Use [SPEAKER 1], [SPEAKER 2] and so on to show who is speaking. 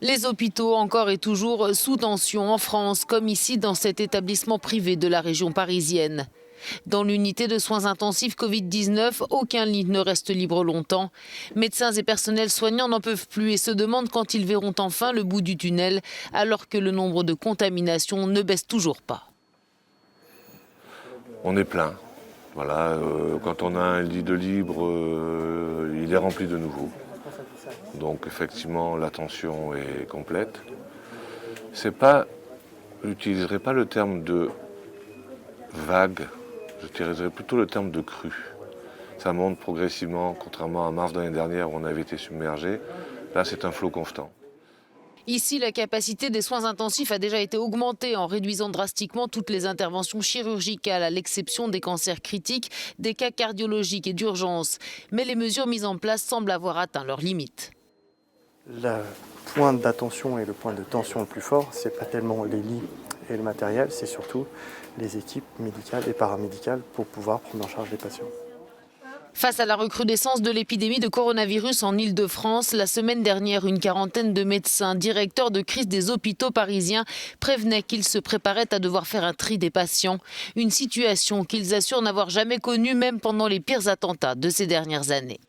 [SPEAKER 1] Les hôpitaux encore et toujours sous tension en France, comme ici dans cet établissement privé de la région parisienne. Dans l'unité de soins intensifs Covid-19, aucun lit ne reste libre longtemps. Médecins et personnels soignants n'en peuvent plus et se demandent quand ils verront enfin le bout du tunnel, alors que le nombre de contaminations ne baisse toujours pas.
[SPEAKER 2] On est plein. Voilà, quand on a un lit de libre, il est rempli de nouveau. Donc effectivement, la tension est complète. J'utiliserai pas le terme de vague, j'utiliserai plutôt le terme de crue. Ça monte progressivement, contrairement à mars de l'année dernière où on avait été submergé. Là, c'est un flot constant.
[SPEAKER 1] Ici, la capacité des soins intensifs a déjà été augmentée en réduisant drastiquement toutes les interventions chirurgicales, à l'exception des cancers critiques, des cas cardiologiques et d'urgence. Mais les mesures mises en place semblent avoir atteint leurs limites.
[SPEAKER 3] Le point d'attention et le point de tension le plus fort, ce n'est pas tellement les lits et le matériel, c'est surtout les équipes médicales et paramédicales pour pouvoir prendre en charge les patients.
[SPEAKER 1] Face à la recrudescence de l'épidémie de coronavirus en Île-de-France, la semaine dernière, une quarantaine de médecins, directeurs de crise des hôpitaux parisiens, prévenaient qu'ils se préparaient à devoir faire un tri des patients. Une situation qu'ils assurent n'avoir jamais connue, même pendant les pires attentats de ces dernières années.